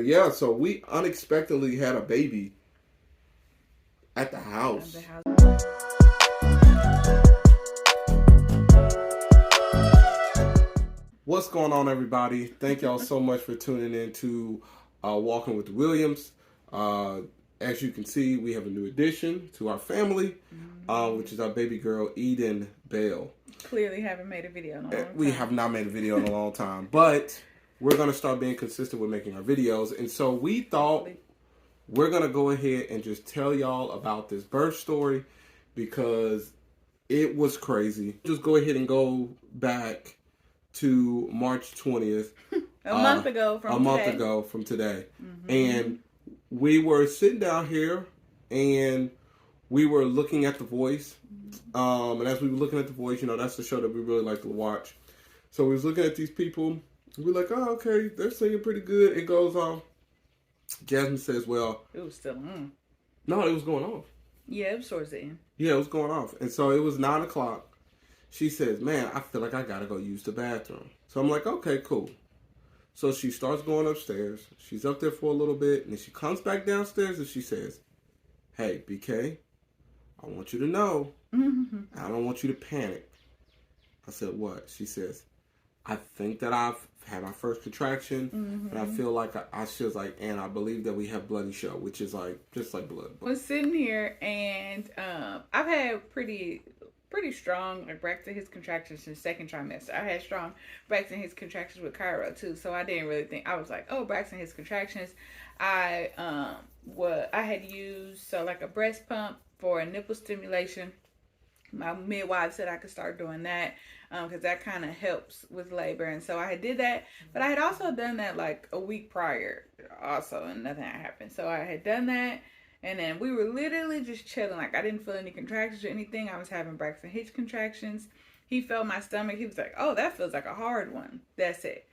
Yeah, so we unexpectedly had a baby at the house. What's going on, everybody? Thank y'all so much for tuning in to Walking with the Williams. Uh, as you can see, we have a new addition to our family, which is our baby girl, Eden Bale. Clearly haven't made a video in a long time. We have not made a video in a long time, but we're going to start being consistent with making our videos. And so we thought we're going to go ahead and just tell y'all about this birth story because it was crazy. Just go ahead and go back to March 20th. a month ago from today. Mm-hmm. And we were sitting down here and we were looking at The Voice. And as we were looking at The Voice, you know, that's the show that we really like to watch. So we was looking at these people. We're like, oh, okay, they're singing pretty good. It goes on. Jasmine says, well... It was still on. No, it was going off. Yeah, it was towards the end. Yeah, it was going off. And so it was 9 o'clock. She says, man, I feel like I got to go use the bathroom. So I'm like, okay, cool. So she starts going upstairs. She's up there for a little bit. And then she comes back downstairs and she says, hey, BK, I want you to know, I don't want you to panic. I said, what? She says, I think that I've had my first contraction, but I feel like she was like, and I believe that we have bloody show, which is like, just like blood. I was sitting here and I've had pretty strong like Braxton his contractions in the second trimester. I had strong Braxton his contractions with Cairo too, so I didn't really think. I was like, oh, Braxton his contractions. I had used like a breast pump for a nipple stimulation. My midwife said I could start doing that because that kind of helps with labor, and so I did that. But I had also done that like a week prior also, and nothing had happened. So I had done that. And then we were literally just chilling. Like, I didn't feel any contractions or anything. I was having Braxton Hicks contractions. He felt my stomach. He was like, oh, that feels like a hard one. That's it.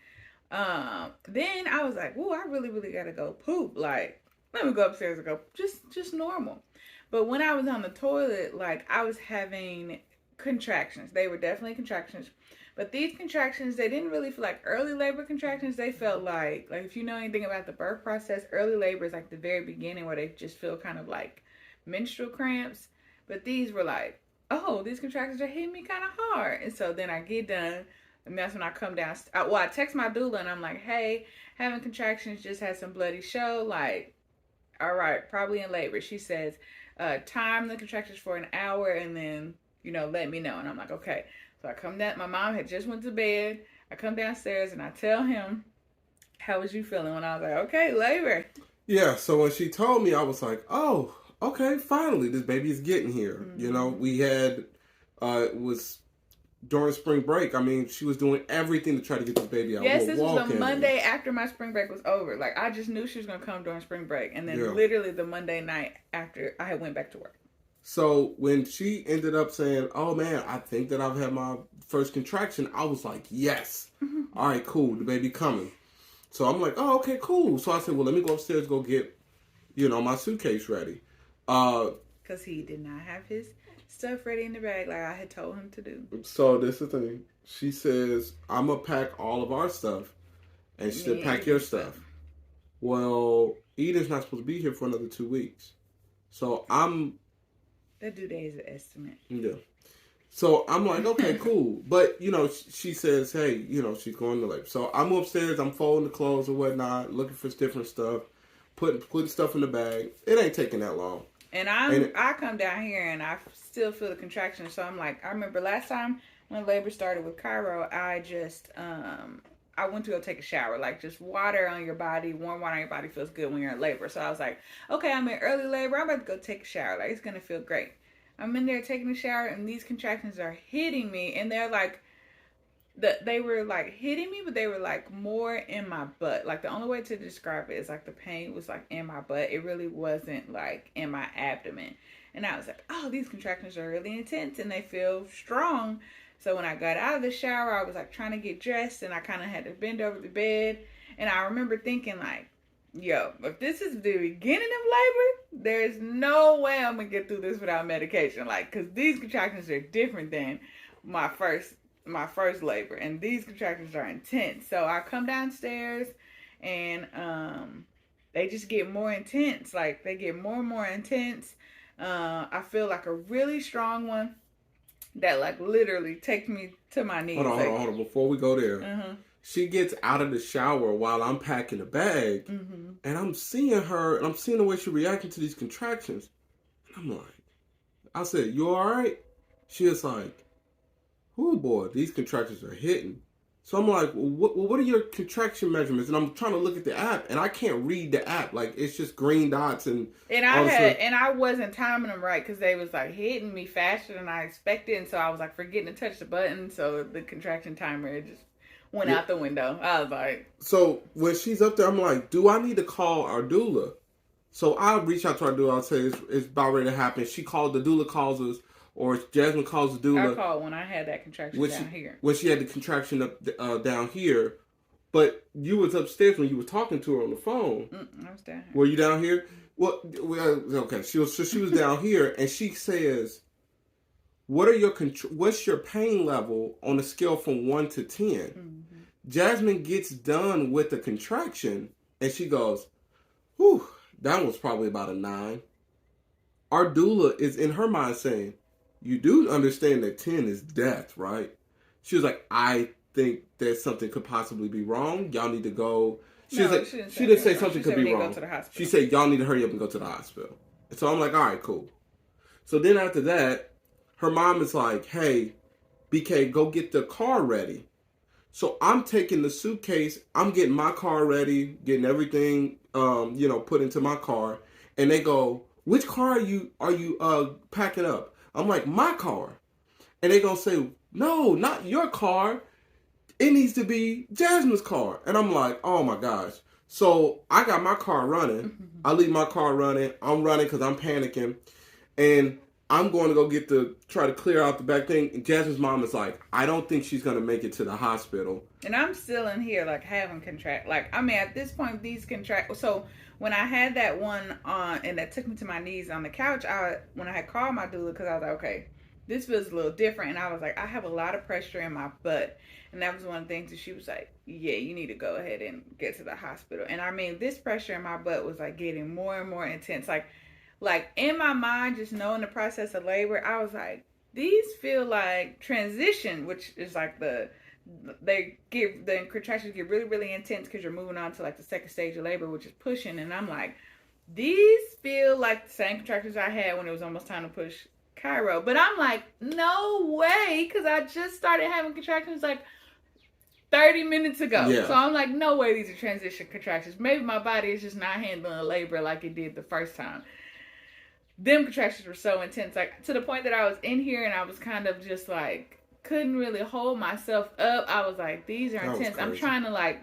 Then I was like, ooh, I really, really got to go poop. Like, let me go upstairs and go just normal. But when I was on the toilet, like, I was having contractions. They were definitely contractions. But these contractions, they didn't really feel like early labor contractions. They felt like if you know anything about the birth process, early labor is like the very beginning where they just feel kind of like menstrual cramps. But these were like, oh, these contractions are hitting me kind of hard. And so then I get done, and that's when I come down. I text my doula, and I'm like, hey, having contractions, just had some bloody show. Like, all right, probably in labor. She says, time the contractions for an hour, and then, you know, let me know. And I'm like, okay. So I come down, my mom had just went to bed. I come downstairs and I tell him, how was you feeling? When I was like, okay, labor. Yeah, so when she told me, I was like, oh, okay, finally, this baby is getting here. Mm-hmm. You know, we had, it was during spring break. I mean, she was doing everything to try to get this baby out. Yes, this was the Monday after my spring break was over. Like, I just knew she was going to come during spring break. And then literally the Monday night after I had went back to work. So when she ended up saying, oh man, I think that I've had my first contraction, I was like, yes. All right, cool. The baby coming. So I'm like, oh, okay, cool. So I said, well, let me go upstairs, go get, you know, my suitcase ready. Because he did not have his stuff ready in the bag like I had told him to do. So this is the thing. She says, I'm going to pack all of our stuff. And she said, pack your stuff. Well, Eden's not supposed to be here for another 2 weeks. So that due date is an estimate. Yeah. So I'm like, okay, cool. But, you know, she says, hey, you know, she's going to labor. So I'm upstairs, I'm folding the clothes or whatnot, looking for different stuff, putting stuff in the bag. It ain't taking that long. And I come down here and I still feel the contraction. So I'm like, I remember last time when labor started with Cairo, I just, I went to go take a shower. Like, just water on your body, warm water on your body feels good when you're in labor. So I was like, okay, I'm in early labor. I'm about to go take a shower. Like, it's going to feel great. I'm in there taking a shower, and these contractions are hitting me. And they're like, they were like hitting me, but they were like more in my butt. Like, the only way to describe it is like the pain was like in my butt. It really wasn't like in my abdomen. And I was like, oh, these contractions are really intense and they feel strong. So when I got out of the shower, I was like trying to get dressed, and I kind of had to bend over the bed. And I remember thinking like, yo, if this is the beginning of labor, there's no way I'm going to get through this without medication. Like, because these contractions are different than my first labor. And these contractions are intense. So I come downstairs and they just get more intense. Like they get more and more intense. I feel like a really strong one that like literally takes me to my knees. Hold on. Before we go there, she gets out of the shower while I'm packing the bag, and I'm seeing her, and I'm seeing the way she's reacting to these contractions. And I'm like, I said, "You all right?" She was like, "Oh boy, these contractions are hitting." So I'm like, what are your contraction measurements? And I'm trying to look at the app, and I can't read the app. Like, it's just green dots and I wasn't timing them right because they was like hitting me faster than I expected, and so I was like forgetting to touch the button, so the contraction timer just went out the window. I was like, so when she's up there, I'm like, do I need to call our doula? So I reach out to our doula. I'll say it's about ready to happen. She called, the doula calls us. Or Jasmine calls the doula. I called when I had that contraction down here. When she had the contraction up down here. But you was upstairs when you were talking to her on the phone. I was down here. Were you down here? Well, okay. She was down here, and she says, what's your pain level on a scale from 1 to 10? Mm-hmm. Jasmine gets done with the contraction, and she goes, whew, that was probably about a 9. Our doula is in her mind saying, you do understand that 10 is death, right? She was like, I think that something could possibly be wrong. Y'all need to go. She didn't say something could be wrong. She said, y'all need to hurry up and go to the hospital. And so I'm like, all right, cool. So then after that, her mom is like, hey, BK, go get the car ready. So I'm taking the suitcase. I'm getting my car ready, getting everything, put into my car. And they go, which car are you packing up? I'm like, my car. And they gonna say, no, not your car. It needs to be Jasmine's car. And I'm like, oh my gosh. So I got my car running. I leave my car running. I'm running because I'm panicking. And I'm going to go try to clear out the back thing. And Jasmine's mom is like, I don't think she's going to make it to the hospital. And I'm still in here like having at this point, these so when I had that one on, and that took me to my knees on the couch, when I had called my doula, because I was like, okay, this feels a little different. And I was like, I have a lot of pressure in my butt. And that was one of the things that she was like, yeah, you need to go ahead and get to the hospital. And I mean, this pressure in my butt was like getting more and more intense. Like in my mind, just knowing the process of labor, I was like, these feel like transition, which is like the contractions get really, really intense because you're moving on to like the second stage of labor, which is pushing. And I'm like, these feel like the same contractions I had when it was almost time to push Cairo. But I'm like, no way, because I just started having contractions like 30 minutes ago. Yeah. So I'm like, no way these are transition contractions. Maybe my body is just not handling labor like it did the first time. Them contractions were so intense, like to the point that I was in here and I was kind of just like, couldn't really hold myself up. I was like, these are intense. I'm trying to like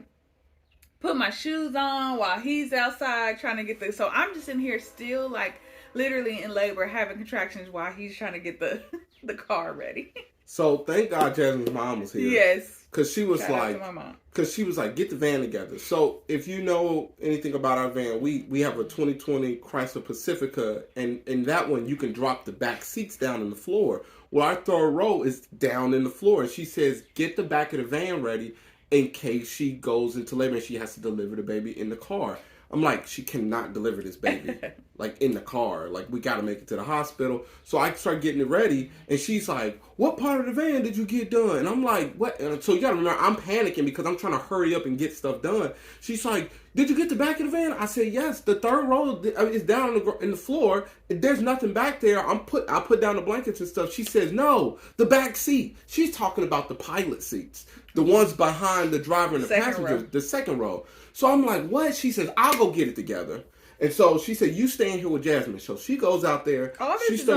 put my shoes on while he's outside trying to get this. So I'm just in here still like literally in labor having contractions while he's trying to get the car ready. So thank God Jasmine's mom was here. Yes. Because she was like, get the van together. So if you know anything about our van, we have a 2020 Chrysler Pacifica, and in that one you can drop the back seats down in the floor. Well, our third row is down in the floor, and she says, get the back of the van ready in case she goes into labor and she has to deliver the baby in the car. I'm like, she cannot deliver this baby, like, in the car. Like, we got to make it to the hospital. So I start getting it ready, and she's like, what part of the van did you get done? And I'm like, what? And so you got to remember, I'm panicking because I'm trying to hurry up and get stuff done. She's like, did you get the back of the van? I said, yes. The third row is down in the floor. There's nothing back there. I put down the blankets and stuff. She says, no, the back seat. She's talking about the pilot seats, the ones behind the driver and the passenger, the second row. So I'm like, what? She says, I'll go get it together. And so she said, you stay in here with Jasmine. So she goes out there. All this is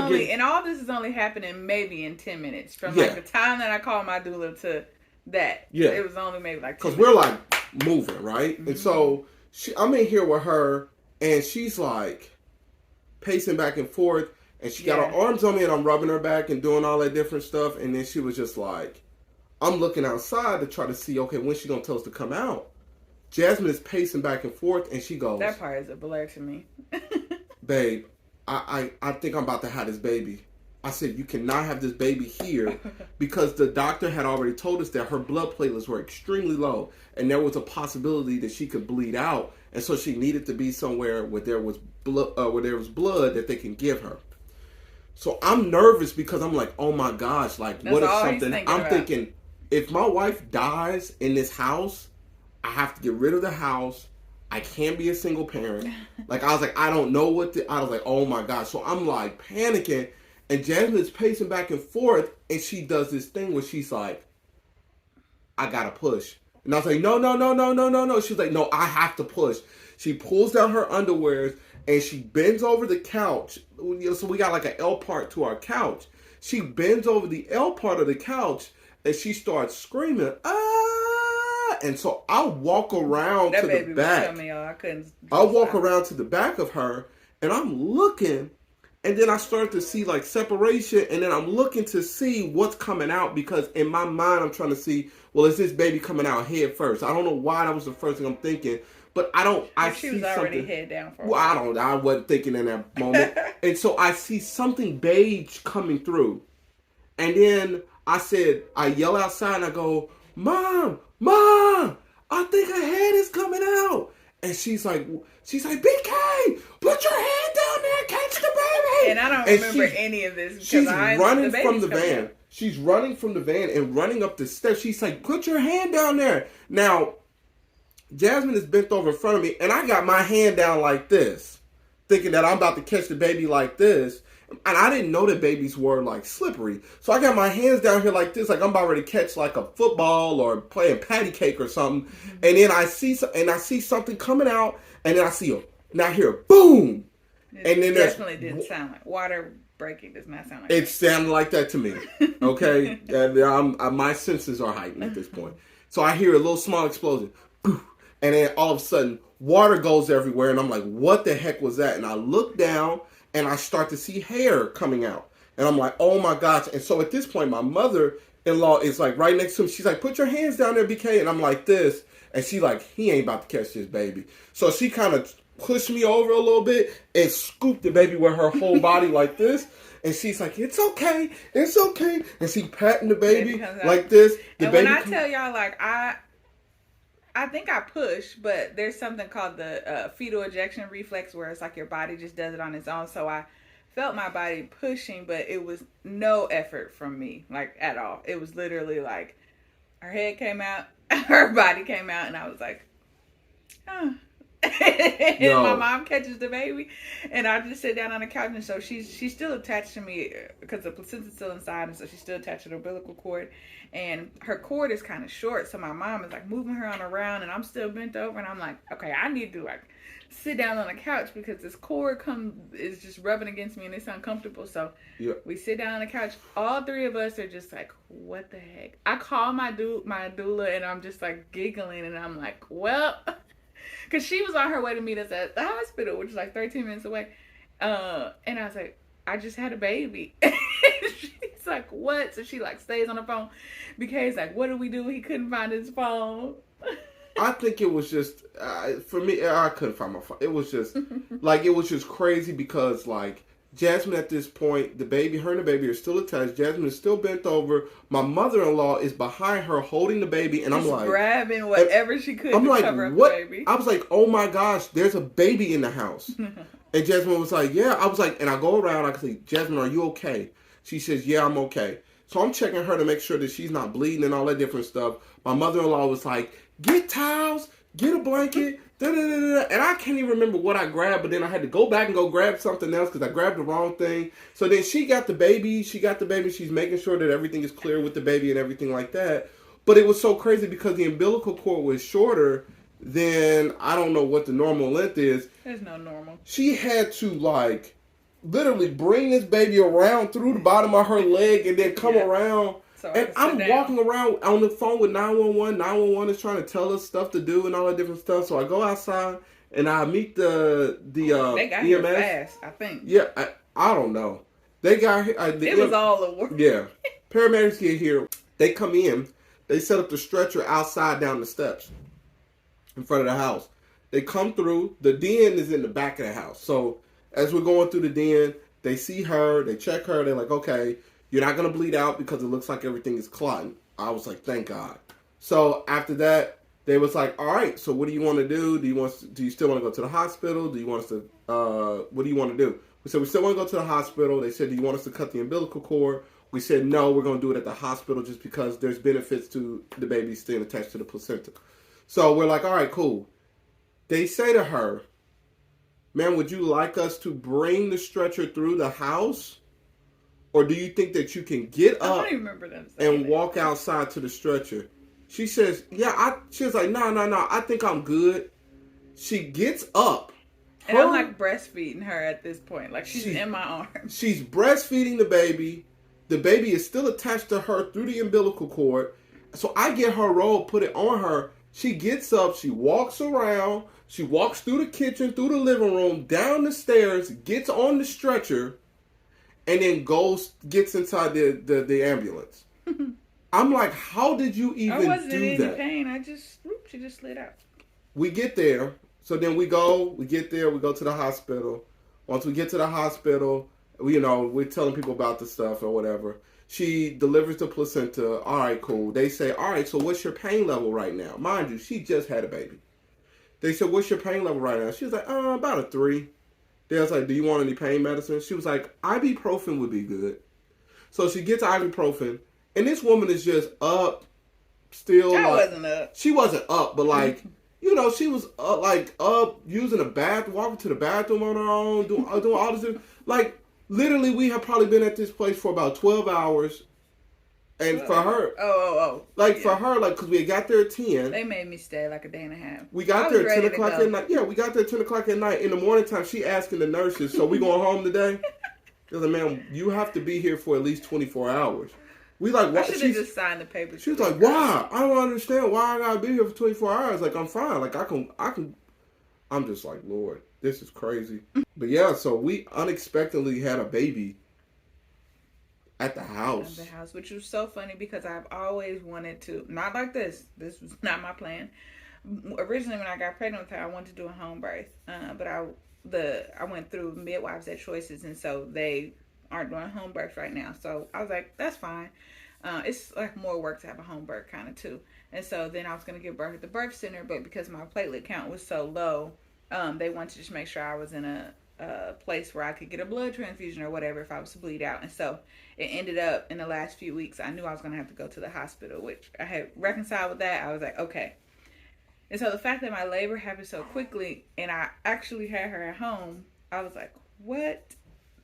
only happening maybe in 10 minutes. From like the time that I called my doula to that. Yeah. It was only maybe like 10 minutes. Because we're like moving, right? Mm-hmm. And so I'm in here with her, and she's like pacing back and forth. And she got her arms on me, and I'm rubbing her back and doing all that different stuff. And then she was just like, I'm looking outside to try to see, okay, when's she going to tell us to come out? Jasmine is pacing back and forth, and she goes, that part is a blur to me. Babe, I think I'm about to have this baby. I said, you cannot have this baby here because the doctor had already told us that her blood platelets were extremely low, and there was a possibility that she could bleed out. and so she needed to be somewhere where there was blood that they can give her. So I'm nervous because I'm like, oh my gosh, like That's what if all he's something? thinking I'm about. thinking if my wife dies in this house, I have to get rid of the house. I can't be a single parent. Like I was like, I don't know I was like, oh my gosh. So I'm like panicking, and Jasmine's pacing back and forth, and she does this thing where she's like, I gotta push. And I was like, no, no, no, no, no, no, no. She's like, no, I have to push. She pulls down her underwears and she bends over the couch. So we got like an L part to our couch. She bends over the L part of the couch and she starts screaming, ah! And so I walk around That to baby the back. was coming, y'all. I couldn't. I walk around to the back of her and I'm looking. And then I start to see like separation, and then I'm looking to see what's coming out because in my mind I'm trying to see, well, is this baby coming out head first? I don't know why that was the first thing I'm thinking, but I don't. I She see was already something. head down for. Well, I wasn't thinking in that moment, and so I see something beige coming through, and then I yell outside and I go, Mom, Mom, I think her head is coming out. And she's like, BK, put your hand down there, catch the baby. And I don't remember any of this. She's running from the van. Out. She's running from the van and running up the steps. She's like, put your hand down there. Now, Jasmine is bent over in front of me, and I got my hand down like this, thinking that I'm about to catch the baby like this. And I didn't know that babies were like slippery. So I got my hands down here like this, like I'm about ready to catch like a football or playing patty cake or something. Mm-hmm. And then I see something coming out, and then I hear boom. And then definitely didn't sound like water breaking. Does not sound like it sounded like that to me. Okay, and my senses are heightened at this point. So I hear a little small explosion, and then all of a sudden water goes everywhere, and I'm like, what the heck was that? And I look down. And I start to see hair coming out. And I'm like, oh my gosh. And so at this point, my mother-in-law is like right next to me. She's like, put your hands down there, BK. And I'm like this. And she like, he ain't about to catch this baby. So she kind of pushed me over a little bit and scooped the baby with her whole body like this. And she's like, it's okay. It's okay. And she patting the baby like this. And when I tell y'all, like, I think I push, but there's something called the fetal ejection reflex where it's like your body just does it on its own. So I felt my body pushing, but it was no effort from me, like at all. It was literally like her head came out, her body came out, and I was like, oh. And my mom catches the baby, and I just sit down on the couch, and so she's still attached to me because the placenta's still inside, and so she's still attached to the umbilical cord, and her cord is kind of short, so my mom is like moving her on around, and I'm still bent over, and I'm like, okay, I need to like sit down on the couch because this cord is just rubbing against me and it's uncomfortable. So we sit down on the couch. All three of us are just like, what the heck? I call my doula, and I'm just like giggling, and I'm like, well. Because she was on her way to meet us at the hospital, which is like 13 minutes away. And I was like, I just had a baby. She's like, what? So she like stays on the phone. BK's like, what do we do? He couldn't find his phone. I think it was just, for me, I couldn't find my phone. It was just, like, it was just crazy because, like, Jasmine at this point, her and the baby are still attached. Jasmine is still bent over. My mother-in-law is behind her holding the baby, and I'm like, grabbing whatever she could to cover up what? The baby. I was like, oh my gosh, there's a baby in the house. And Jasmine was like, yeah. I was like, and I go around, I say, Jasmine, are you okay? She says, yeah, I'm okay. So I'm checking her to make sure that she's not bleeding and all that different stuff. My mother-in-law was like, get towels, get a blanket, da-da-da-da. And I can't even remember what I grabbed, but then I had to go back and go grab something else because I grabbed the wrong thing. So then she got the baby. She's making sure that everything is clear with the baby and everything like that. But it was so crazy because the umbilical cord was shorter than, I don't know what the normal length is. There's no normal. She had to, like, literally bring this baby around through the bottom of her leg and then come around. So and I'm walking around on the phone with 911. 911 is trying to tell us stuff to do and all that different stuff. So I go outside and I meet the they got EMS. Here fast, I think. Yeah, I don't know. They got here. It was all the work. Yeah. Paramedics get here. They come in. They set up the stretcher outside down the steps in front of the house. They come through. The den is in the back of the house. So as we're going through the den, they see her. They check her. They're like, okay, you're not going to bleed out because it looks like everything is clotting. I was like, thank God. So after that, they was like, all right, so what do you want to do? Do you still want to go to the hospital? Do you want us to, what do you want to do? We said, we still want to go to the hospital. They said, do you want us to cut the umbilical cord? We said, no, we're going to do it at the hospital just because there's benefits to the baby staying attached to the placenta. So we're like, all right, cool. They say to her, ma'am, would you like us to bring the stretcher through the house? Or do you think that you can get up and walk outside to the stretcher? She says, yeah, she was like, no, I think I'm good. She gets up. And I'm like breastfeeding her at this point. Like she's in my arms. She's breastfeeding the baby. The baby is still attached to her through the umbilical cord. So I get her robe, put it on her. She gets up. She walks around. She walks through the kitchen, through the living room, down the stairs, gets on the stretcher, and then gets inside the ambulance. I'm like, how did you even do that? I wasn't in any pain. She just slid out. We get there. So then we get there, we go to the hospital. Once we get to the hospital, we're telling people about the stuff or whatever. She delivers the placenta. All right, cool. They say, all right, so what's your pain level right now? Mind you, she just had a baby. They said, what's your pain level right now? She was like, about a 3. They was like, do you want any pain medicine? She was like, ibuprofen would be good. So she gets ibuprofen, and this woman is just up, still. I wasn't up. She wasn't up, but like, she was up, using the bath, walking to the bathroom on her own, doing all this. Like, literally, we have probably been at this place for about 12 hours. And for her, for her, because we got there at 10. They made me stay like a day and a half. We got there at 10 o'clock at night. Yeah, we got there at 10 o'clock at night. In the morning time, she asking the nurses, so we going home today? They're like, ma'am, you have to be here for at least 24 hours. We like, why? I should have just signed the papers. She was like, why? I don't understand why I gotta be here for 24 hours. Like, I'm fine. Like, I can. I'm just like, Lord, this is crazy. But yeah, so we unexpectedly had a baby at the house. Which was so funny because I've always wanted to, not like this. This was not my plan. Originally, when I got pregnant with her, I wanted to do a home birth. But I went through midwives at Choices, and so they aren't doing home births right now. So I was like, that's fine. It's like more work to have a home birth kind of too. And so then I was going to give birth at the birth center, but because my platelet count was so low, they wanted to just make sure I was in a place where I could get a blood transfusion or whatever if I was to bleed out. And so it ended up in the last few weeks, I knew I was going to have to go to the hospital, which I had reconciled with that. I was like, okay. And so the fact that my labor happened so quickly and I actually had her at home, I was like, what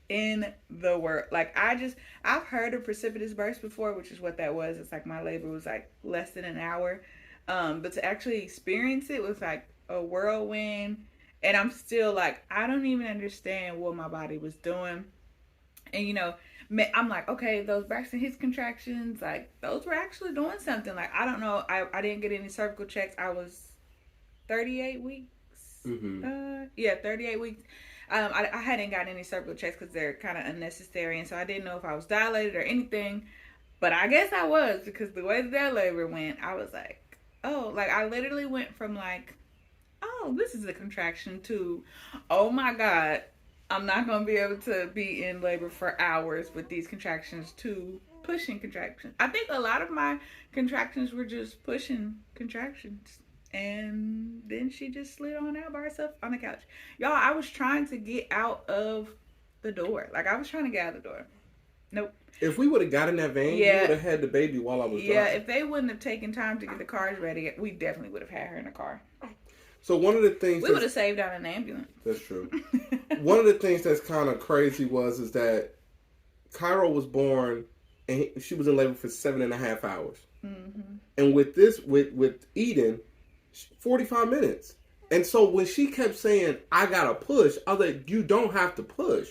in the world? Like, I've heard of precipitous births before, which is what that was. It's like my labor was like less than an hour. But to actually experience it was like a whirlwind. And I'm still like, I don't even understand what my body was doing. And, I'm like, okay, those Braxton Hicks contractions, like, those were actually doing something. Like, I don't know. I didn't get any cervical checks. I was 38 weeks. Mm-hmm. 38 weeks. I hadn't gotten any cervical checks because they're kind of unnecessary. And so I didn't know if I was dilated or anything. But I guess I was, because the way that labor went, I was like, oh, like, I literally went from like, oh, this is a contraction to, oh my God, I'm not going to be able to be in labor for hours with these contractions to pushing contractions. I think a lot of my contractions were just pushing contractions. And then she just slid on out by herself on the couch. Y'all, I was trying to get out of the door. Like, I was trying to get out of the door. Nope. If we would have got in that van, you would have had the baby while I was driving. Yeah, if they wouldn't have taken time to get the cars ready, we definitely would have had her in the car. So one of the things we would have saved out an ambulance. That's true. One of the things that's kind of crazy is that Cairo was born and she was in labor for 7.5 hours. Mm-hmm. And with Eden, 45 minutes. And so when she kept saying, I gotta push, I was like, you don't have to push.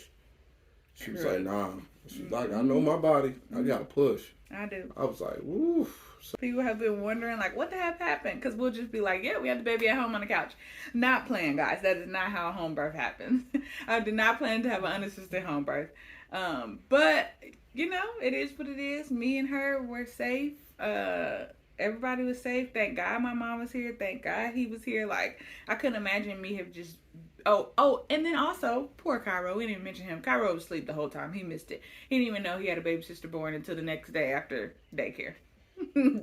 She was like, nah. She's like, I know my body. I gotta push. I do. I was like, woof. People have been wondering, like, what the heck happened? Because we'll just be like, yeah, we had the baby at home on the couch. Not playing, guys. That is not how a home birth happens. I did not plan to have an unassisted home birth. But, it is what it is. Me and her were safe. Everybody was safe. Thank God my mom was here. Thank God he was here. Like, I couldn't imagine me have just... Oh, and then also, poor Cairo. We didn't even mention him. Cairo was asleep the whole time. He missed it. He didn't even know he had a baby sister born until the next day after daycare.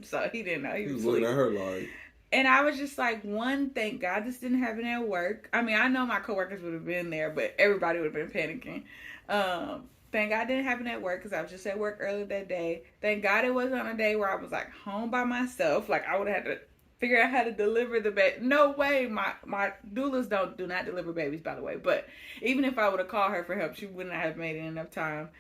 So he didn't know. He was looking at her like... And I was just like, one, thank God this didn't happen at work. I mean, I know my coworkers would have been there, but everybody would have been panicking. Thank God it didn't happen at work because I was just at work earlier that day. Thank God it wasn't on a day where I was like home by myself. Like I would have had to figure out how to deliver the baby. No way. My doulas do not deliver babies, by the way. But even if I would have called her for help, she wouldn't have made it enough time.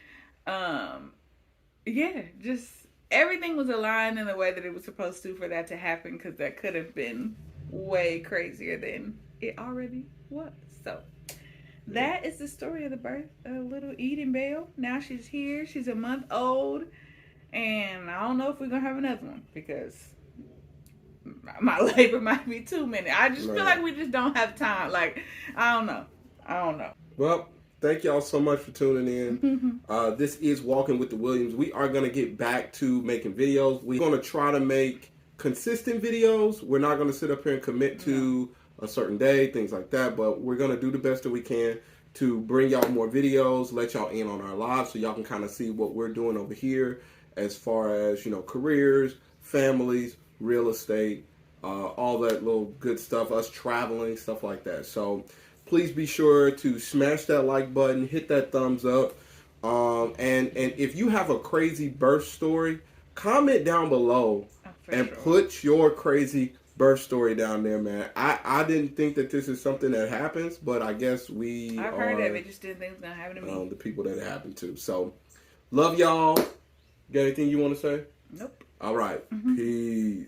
Yeah, just everything was aligned in the way that it was supposed to for that to happen, because that could have been way crazier than it already was. So that is the story of the birth of little Eden Bell. Now she's here. She's a month old. And I don't know if we're going to have another one because my labor might be 2 minutes. I just feel like we just don't have time. Like, I don't know. Well, thank y'all so much for tuning in. This is Walking with the Williams. We are going to get back to making videos. We're going to try to make consistent videos. We're not going to sit up here and commit to a certain day, things like that. But we're going to do the best that we can to bring y'all more videos, let y'all in on our lives so y'all can kind of see what we're doing over here as far as, you know, careers, families, real estate, all that little good stuff, us traveling, stuff like that. So please be sure to smash that like button, hit that thumbs up. And if you have a crazy birth story, comment down below put your crazy birth story down there, man. I didn't think that this is something that happens, but I guess I've heard of it, just didn't think it was going to happen to me. The people that it happened to. So, love y'all. Got anything you want to say? Nope. All right. Peace.